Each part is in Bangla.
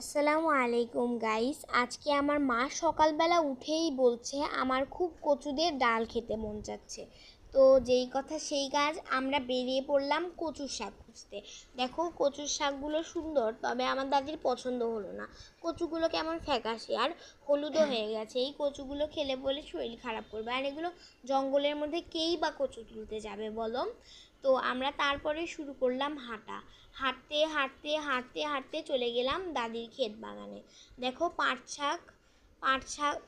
আসসালামু আলাইকুম গাইস। আজকে আমার মা সকালবেলা উঠেই বলছে আমার খুব কচু দিয়ে ডাল খেতে মন যাচ্ছে। তো যেই কথা সেই কাজ, আমরা বেরিয়ে পড়লাম কচুর শাক খুঁজতে। দেখো কচুর শাকগুলো সুন্দর, তবে আমার দাদির পছন্দ হলো না। কচুগুলো কেমন ফ্যাকাশে আর হলুদও হয়ে গেছে। এই কচুগুলো খেলে বলে শরীর খারাপ করবে, আর এগুলো জঙ্গলের মধ্যে কেই বা কচু তুলতে যাবে বলো। তো আমরা তারপরে শুরু করলাম হাঁটা। হাঁটতে হাঁটতে হাঁটতে হাঁটতে চলে গেলাম দাদির ক্ষেত বাগানে। দেখো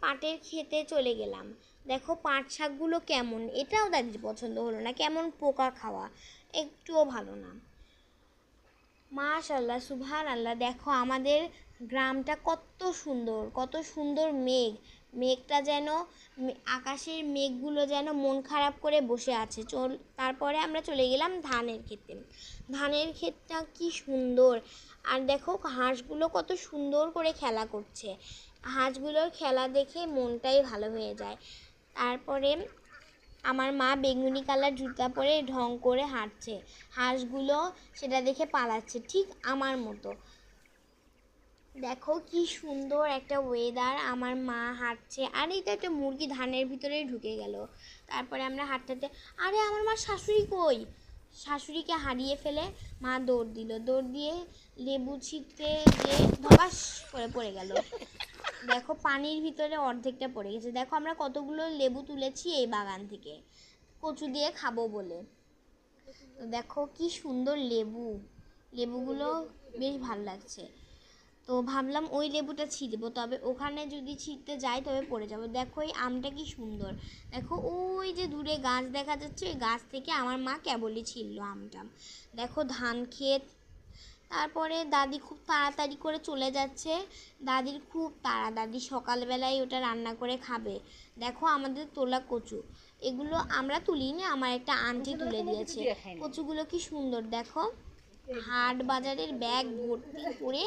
পাটের ক্ষেতে চলে গেলাম। দেখো পাট শাকগুলো কেমন, এটাও দাদির পছন্দ হলো না, কেমন পোকা খাওয়া, একটুও ভালো না। মাশাল্লাহ, সুবহানাল্লাহ। দেখো আমাদের গ্রামটা কত সুন্দর, কত সুন্দর মেঘটা যেন, আকাশের মেঘগুলো যেন মন খারাপ করে বসে আছে। তারপরে আমরা চলে গেলাম ধানের ক্ষেতে। ধানের ক্ষেতটা কি সুন্দর, আর দেখো হাঁসগুলো কত সুন্দর করে খেলা করছে। হাঁসগুলোর খেলা দেখে মনটাই ভালো হয়ে যায়। তারপরে আমার মা বেগুনি কালার জুতা পরে ঢং করে হাঁটছে। হাঁসগুলো সেটা দেখে পালাচ্ছে, ঠিক আমার মতো। দেখো কি সুন্দর একটা ওয়েদার, আমার মা হাঁটছে, আর এই তো একটা মুরগি ধানের ভিতরেই ঢুকে গেল। তারপরে আমরা হাঁটতে, আরে আমার মা শাশুড়ি কই? শাশুড়িকে হারিয়ে ফেলে মা দৌড় দিয়ে লেবু ছিঁড়তে গিয়ে ধপাস করে পড়ে গেল। দেখো পানির ভিতরে অর্ধেকটা পড়ে গেছে। দেখো আমরা কতগুলো লেবু তুলেছি এই বাগান থেকে কচু দিয়ে খাবো বলে। তো দেখো কি সুন্দর লেবুগুলো বেশ ভালো লাগছে। তো ভাবলাম ওই লেবুটা ছিঁড়বো, তবে ওখানে যদি ছিঁড়তে যাই তবে পড়ে যাবো। দেখো এই আমটা কি সুন্দর। দেখো ওই যে দূরে গাছ দেখা যাচ্ছে, ওই গাছ থেকে আমার মা কেবলই ছিঁড়লো আমটা। দেখো ধান ক্ষেত। তারপরে দাদি খুব তাড়াতাড়ি করে চলে যাচ্ছে। দাদির খুব তাড়া, দাদি সকালবেলায় ওটা রান্না করে খাবে। দেখো আমাদের তোলা কচু, এগুলো আমরা তুলিনি, আমার একটা আন্টি তুলে দিয়েছে। কচুগুলো কি সুন্দর দেখো, হাট বাজারের ব্যাগ ভর্তি করে